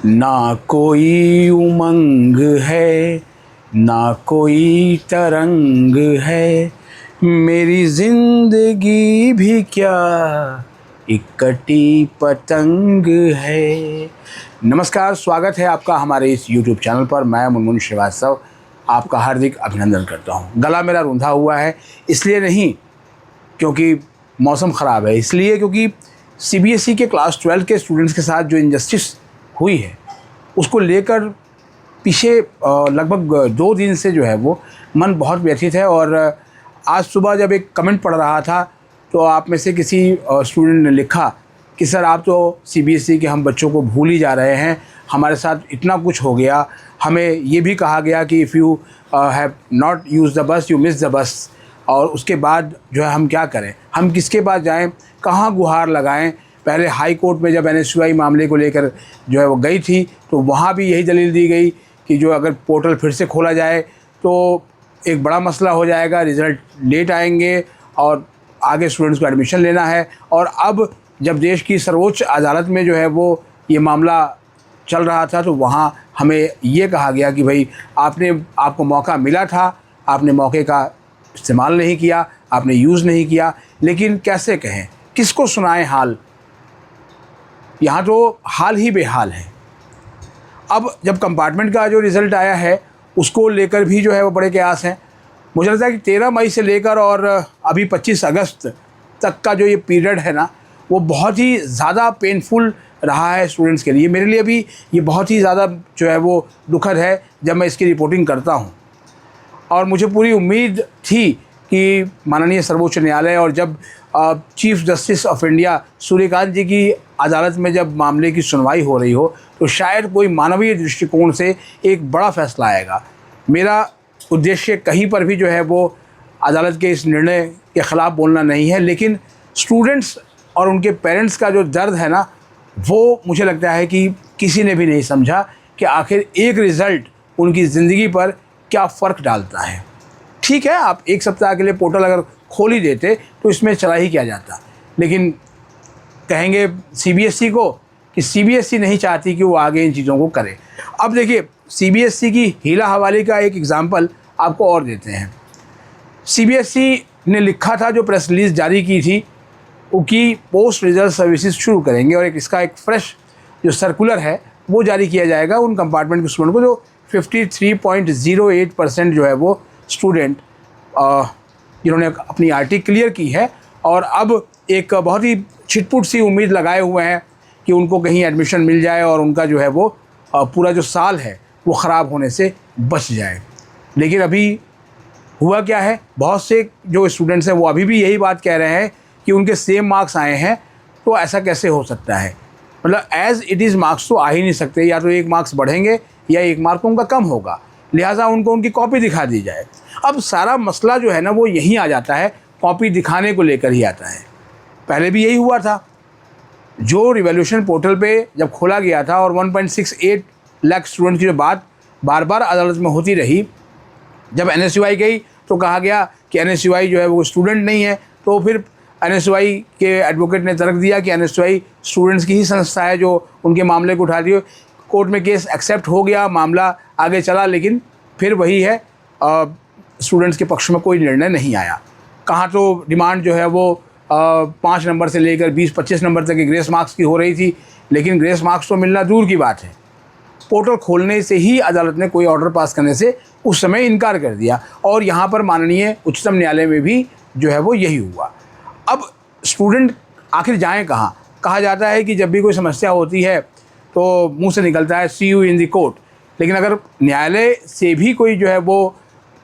ना कोई उमंग है, ना कोई तरंग है, मेरी जिंदगी भी क्या एक कटी पतंग है। नमस्कार, स्वागत है आपका हमारे इस YouTube चैनल पर। मैं मुनमुन श्रीवास्तव आपका हार्दिक अभिनंदन करता हूं। गला मेरा रूंधा हुआ है, इसलिए नहीं क्योंकि मौसम ख़राब है, इसलिए क्योंकि CBSE के क्लास 12 के स्टूडेंट्स के साथ जो इनजस्टिस हुई है उसको लेकर पीछे लगभग 2 दिन से जो है वो मन बहुत व्यथित है। और आज सुबह जब एक कमेंट पढ़ रहा था तो आप में से किसी स्टूडेंट ने लिखा कि सर आप तो CBSE के हम बच्चों को भूल ही जा रहे हैं, हमारे साथ इतना कुछ हो गया, हमें ये भी कहा गया कि if you have not use the bus you miss the bus. और उसके बाद जो है हम क्या करें, हम किसके पास जाएं, कहाँ गुहार लगाएं। पहले हाई कोर्ट में जब NSUI मामले को लेकर जो है वो गई थी तो वहाँ भी यही दलील दी गई कि जो अगर पोर्टल फिर से खोला जाए तो एक बड़ा मसला हो जाएगा, रिज़ल्ट लेट आएंगे और आगे स्टूडेंट्स को एडमिशन लेना है। और अब जब देश की सर्वोच्च अदालत में जो है वो ये मामला चल रहा था तो वहाँ हमें ये कहा गया कि भाई आपको मौका मिला था, आपने मौके का इस्तेमाल नहीं किया, आपने यूज़ नहीं किया। लेकिन कैसे कहें, किसको सुनाएं हाल, यहाँ तो हाल ही बेहाल है। अब जब कंपार्टमेंट का जो रिज़ल्ट आया है उसको लेकर भी जो है वो बड़े कयास हैं। मुझे लगता है कि 13 मई से लेकर और अभी 25 अगस्त तक का जो ये पीरियड है ना, वो बहुत ही ज़्यादा पेनफुल रहा है स्टूडेंट्स के लिए। मेरे लिए भी ये बहुत ही ज़्यादा जो है वो दुखद है जब मैं इसकी रिपोर्टिंग करता हूँ। और मुझे पूरी उम्मीद थी कि माननीय सर्वोच्च न्यायालय और जब Chief Justice of India Surya Kant ji की अदालत में जब मामले की सुनवाई हो रही हो तो शायद कोई मानवीय दृष्टिकोण से एक बड़ा फैसला आएगा। मेरा उद्देश्य कहीं पर भी जो है वो अदालत के इस निर्णय के ख़िलाफ़ बोलना नहीं है, लेकिन स्टूडेंट्स और उनके पेरेंट्स का जो दर्द है ना, वो मुझे लगता है कि किसी ने भी नहीं समझा कि आखिर एक रिज़ल्ट उनकी ज़िंदगी पर क्या फ़र्क डालता है। ठीक है, आप एक सप्ताह के लिए पोर्टल अगर खोल ही देते तो इसमें चला ही क्या जाता, लेकिन कहेंगे CBSE को कि CBSE नहीं चाहती कि वो आगे इन चीज़ों को करे। अब देखिए, CBSE की हीला हवाली का एक एग्ज़ाम्पल आपको और देते हैं। CBSE ने लिखा था, जो प्रेस रिलीज़ जारी की थी, वो कि पोस्ट रिजल्ट सर्विसेज शुरू करेंगे और इसका एक फ्रेश जो सर्कुलर है वो जारी किया जाएगा उन कंपार्टमेंट के स्टूडेंट को जो 53.08% जो है वो स्टूडेंट जिन्होंने अपनी RT क्लियर की है और अब एक बहुत ही छिटपुट सी उम्मीद लगाए हुए हैं कि उनको कहीं एडमिशन मिल जाए और उनका जो है वो पूरा जो साल है वो ख़राब होने से बच जाए। लेकिन अभी हुआ क्या है, बहुत से जो स्टूडेंट्स हैं वो अभी भी यही बात कह रहे हैं कि उनके सेम मार्क्स आए हैं, तो ऐसा कैसे हो सकता है। मतलब एज़ इट इज़ मार्क्स तो आ ही नहीं सकते, या तो 1 मार्क्स बढ़ेंगे या 1 मार्क उनका कम होगा, लिहाजा उनको उनकी कॉपी दिखा दी जाए। अब सारा मसला जो है ना वो यहीं आ जाता है, कॉपी दिखाने को लेकर ही आता है। पहले भी यही हुआ था, जो रिवॉल्यूशन पोर्टल पे जब खोला गया था और 1.68 लाख स्टूडेंट की जो बात बार बार अदालत में होती रही, जब NSUI गई तो कहा गया कि NSUI जो है वो स्टूडेंट नहीं है। तो फिर NSUI के एडवोकेट ने तर्क दिया कि NSUI स्टूडेंट्स की ही संस्था है जो उनके मामले को उठा दिए। कोर्ट में केस एक्सेप्ट हो गया, मामला आगे चला, लेकिन फिर वही है, स्टूडेंट्स के पक्ष में कोई निर्णय नहीं आया। कहाँ तो डिमांड जो है वो 5 नंबर से लेकर 20-25 नंबर तक की ग्रेस मार्क्स की हो रही थी, लेकिन ग्रेस मार्क्स तो मिलना दूर की बात है, पोर्टल खोलने से ही अदालत ने कोई ऑर्डर पास करने से उस समय इनकार कर दिया। और यहाँ पर माननीय उच्चतम न्यायालय में भी जो है वो यही हुआ। अब स्टूडेंट आखिर जाएं कहाँ। कहा जाता है कि जब भी कोई समस्या होती है तो मुंह से निकलता है सी यू इन दी कोर्ट, लेकिन अगर न्यायालय से भी कोई जो है वो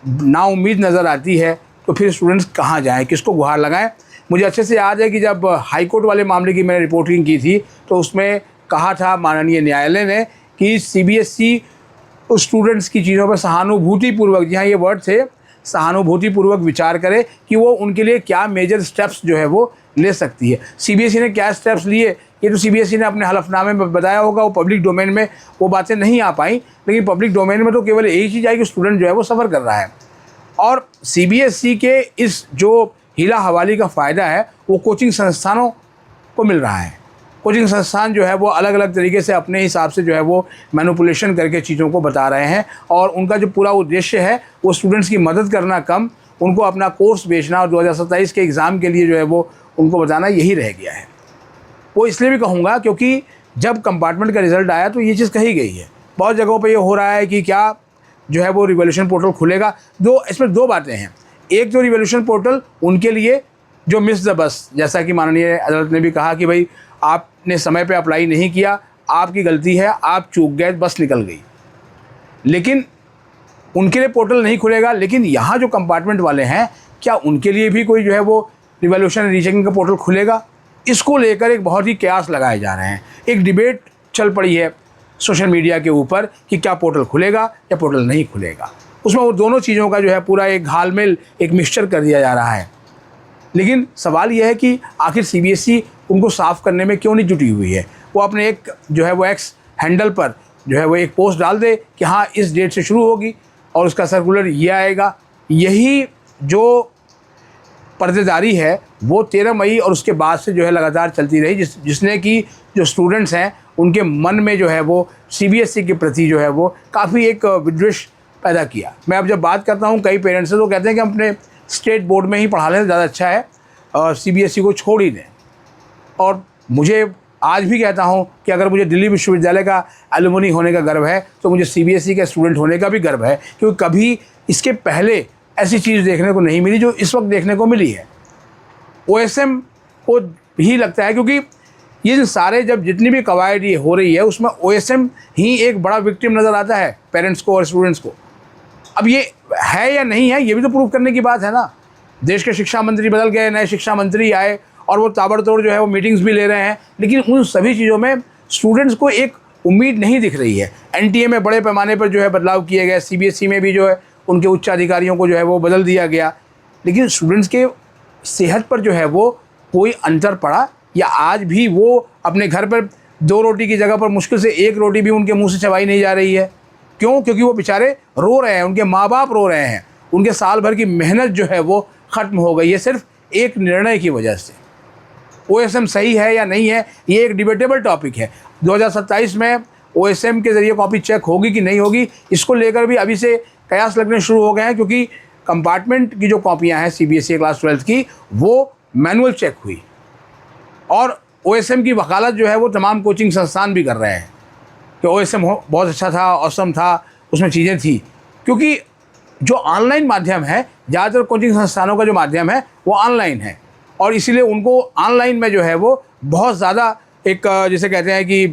नाउम्मीद नज़र आती है तो फिर स्टूडेंट्स कहाँ जाएं, किसको गुहार लगाएं। मुझे अच्छे से याद है कि जब हाई कोर्ट वाले मामले की मैंने रिपोर्टिंग की थी तो उसमें कहा था माननीय न्यायालय ने कि CBSE उस स्टूडेंट्स की चीज़ों पर सहानुभूतिपूर्वक, जी हाँ ये वर्ड थे, सहानुभूतिपूर्वक विचार करे कि वो उनके लिए क्या मेजर स्टेप्स जो है वो ले सकती है। CBSE ने क्या स्टेप्स लिए ये तो CBSE ने अपने हलफनामे में बताया होगा, वो पब्लिक डोमेन में वो बातें नहीं आ पाई, लेकिन पब्लिक डोमेन में तो केवल यही चीज़ आई कि स्टूडेंट जो है वो सफ़र कर रहा है। और CBSE के इस जो हीला हवाली का फ़ायदा है वो कोचिंग संस्थानों को मिल रहा है। कोचिंग संस्थान जो है वो अलग अलग तरीके से अपने हिसाब से जो है वो मैनिपुलेशन करके चीज़ों को बता रहे हैं, और उनका जो पूरा उद्देश्य है वो स्टूडेंट्स की मदद करना कम, उनको अपना कोर्स बेचना और 2027 के एग्ज़ाम के लिए जो है वो उनको बताना, यही रह गया है। वो इसलिए भी कहूँगा क्योंकि जब कंपार्टमेंट का रिज़ल्ट आया तो ये चीज़ कही गई है। बहुत जगहों पे ये हो रहा है कि क्या जो है वो रिवॉल्यूशन पोर्टल खुलेगा। इसमें दो बातें हैं। एक तो रिवॉल्यूशन पोर्टल उनके लिए जो मिस द बस, जैसा कि माननीय अदालत ने भी कहा कि भाई आपने समय पे अप्लाई नहीं किया, आपकी गलती है, आप चूक गए, बस निकल गई। लेकिन उनके लिए पोर्टल नहीं खुलेगा। लेकिन यहाँ जो कंपार्टमेंट वाले हैं, क्या उनके लिए भी कोई जो है वो रिवॉल्यूशन रीचेकिंग का पोर्टल खुलेगा? इसको लेकर एक बहुत ही कयास लगाए जा रहे हैं। एक डिबेट चल पड़ी है सोशल मीडिया के ऊपर कि क्या पोर्टल खुलेगा या पोर्टल नहीं खुलेगा। उसमें वो दोनों चीज़ों का जो है पूरा एक घालमेल, एक मिक्सचर कर दिया जा रहा है। लेकिन सवाल यह है कि आखिर सीबीएसई उनको साफ़ करने में क्यों नहीं जुटी हुई है। वो अपने एक जो है वो एक्स हैंडल पर जो है वो एक पोस्ट डाल दे कि हाँ इस डेट से शुरू होगी और उसका सर्कुलर ये आएगा। यही जो पर्देदारी है वो 13 मई और उसके बाद से जो है लगातार चलती रही, जिसने कि जो स्टूडेंट्स हैं उनके मन में जो है वो सीबीएसई के प्रति जो है वो काफ़ी एक विद्वेष पैदा किया। मैं अब जब बात करता हूँ कई पेरेंट्स से तो कहते हैं कि हम अपने स्टेट बोर्ड में ही पढ़ा लें, ज़्यादा अच्छा है, और सीबीएसई को छोड़ ही दें। और मुझे आज भी कहता हूँ कि अगर मुझे दिल्ली विश्वविद्यालय का एलुमनी होने का गर्व है तो मुझे सीबीएसई का स्टूडेंट होने का भी गर्व है, क्योंकि कभी इसके पहले ऐसी चीज़ देखने को नहीं मिली जो इस वक्त देखने को मिली है। ओएसएम को ही लगता है, क्योंकि ये जो सारे जब जितनी भी कवायद ये हो रही है उसमें ओएसएम ही एक बड़ा विक्टिम नज़र आता है पेरेंट्स को और स्टूडेंट्स को। अब ये है या नहीं है, ये भी तो प्रूव करने की बात है ना। देश के शिक्षा मंत्री बदल गए, नए शिक्षा मंत्री आए और वो ताबड़तोड़ जो है वो मीटिंग्स भी ले रहे हैं, लेकिन उन सभी चीज़ों में स्टूडेंट्स को एक उम्मीद नहीं दिख रही है। एनटीए में बड़े पैमाने पर जो है बदलाव किए गए, सीबीएसई में भी जो है उनके उच्च अधिकारियों को जो है वो बदल दिया गया, लेकिन स्टूडेंट्स के सेहत पर जो है वो कोई अंतर पड़ा, या आज भी वो अपने घर पर 2 रोटी की जगह पर मुश्किल से 1 रोटी भी उनके मुंह से चबाई नहीं जा रही है। क्यों? क्योंकि वो बेचारे रो रहे हैं, उनके माँ बाप रो रहे हैं, उनके साल भर की मेहनत जो है वो ख़त्म हो गई है सिर्फ एक निर्णय की वजह से। ओएसएम सही है या नहीं है, ये एक डिबेटेबल टॉपिक है। 2027 में ओएसएम के ज़रिए कॉपी चेक होगी कि नहीं होगी, इसको लेकर भी अभी से कयास लगने शुरू हो गए हैं, क्योंकि कंपार्टमेंट की जो कॉपियाँ हैं सीबीएसई क्लास 12 की वो मैनुअल चेक हुई, और ओएसएम की वकालत जो है वो तमाम कोचिंग संस्थान भी कर रहे हैं कि ओएसएम बहुत अच्छा था, ऑसम था, उसमें चीज़ें थी। क्योंकि जो ऑनलाइन माध्यम है, ज़्यादातर कोचिंग संस्थानों का जो माध्यम है वो ऑनलाइन है, और इसीलिए उनको ऑनलाइन में जो है वो बहुत ज़्यादा एक जिसे कहते हैं कि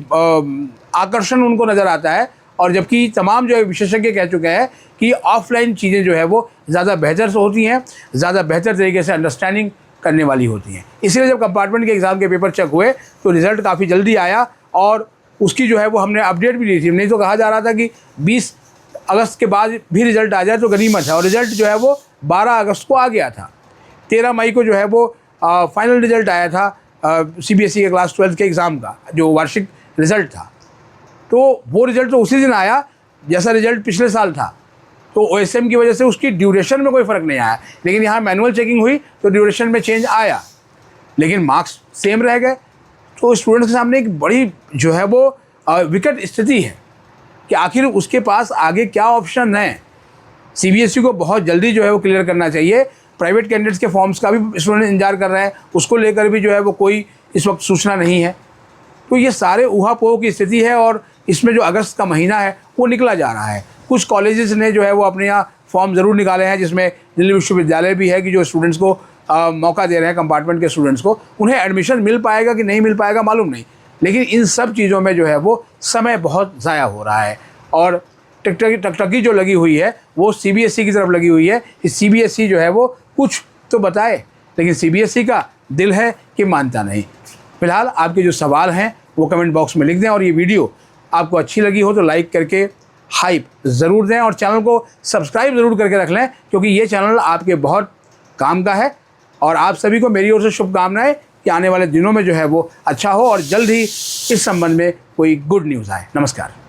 आकर्षण उनको नज़र आता है, और जबकि तमाम जो है विशेषज्ञ कह चुके हैं कि ऑफलाइन चीज़ें जो है वो ज़्यादा बेहतर से होती हैं, ज़्यादा बेहतर तरीके से अंडरस्टैंडिंग करने वाली होती हैं। इसलिए जब कंपार्टमेंट के एग्ज़ाम के पेपर चेक हुए तो रिज़ल्ट काफ़ी जल्दी आया, और उसकी जो है वो हमने अपडेट भी ली थी। नहीं तो कहा जा रहा था कि 20 अगस्त के बाद भी रिज़ल्ट आ जाए तो गनीमत है, और रिज़ल्ट जो है वो 12 अगस्त को आ गया था। 13 मई को जो है वो फाइनल रिज़ल्ट आया था सीबीएसई के क्लास 12 के एग्ज़ाम का, जो वार्षिक रिज़ल्ट था। तो वो रिज़ल्ट तो उसी दिन आया जैसा रिज़ल्ट पिछले साल था। तो ओएसएम की वजह से उसकी ड्यूरेशन में कोई फ़र्क नहीं आया, लेकिन यहाँ मैनुअल चेकिंग हुई तो ड्यूरेशन में चेंज आया, लेकिन मार्क्स सेम रह गए। तो स्टूडेंट्स के सामने एक बड़ी जो है वो विकट स्थिति है कि आखिर उसके पास आगे क्या ऑप्शन है। सीबीएसई को बहुत जल्दी जो है वो क्लियर करना चाहिए। प्राइवेट कैंडिडेट्स के फॉर्म्स का भी स्टूडेंट इंतजार कर रहे हैं, उसको लेकर भी जो है वो कोई इस वक्त सूचना नहीं है। तो ये सारे ऊहापोह की स्थिति है, और इसमें जो अगस्त का महीना है वो निकला जा रहा है। कुछ कॉलेजेस ने जो है वो अपने यहाँ फॉर्म ज़रूर निकाले हैं, जिसमें दिल्ली विश्वविद्यालय भी है कि जो स्टूडेंट्स को मौका दे रहे हैं, कंपार्टमेंट के स्टूडेंट्स को। उन्हें एडमिशन मिल पाएगा कि नहीं मिल पाएगा मालूम नहीं, लेकिन इन सब चीज़ों में जो है वो समय बहुत ज़ाया हो रहा है, और टकटकी जो लगी हुई है वो सीबीएसई की तरफ लगी हुई है कि सीबीएसई जो है वो कुछ तो बताए, लेकिन सीबीएसई का दिल है कि मानता नहीं। फिलहाल आपके जो सवाल हैं वो कमेंट बॉक्स में लिख दें, और ये वीडियो आपको अच्छी लगी हो तो लाइक करके हाइप ज़रूर दें, और चैनल को सब्सक्राइब ज़रूर करके रख लें, क्योंकि ये चैनल आपके बहुत काम का है। और आप सभी को मेरी ओर से शुभकामनाएं कि आने वाले दिनों में जो है वो अच्छा हो, और जल्द ही इस संबंध में कोई गुड न्यूज़ आए। नमस्कार।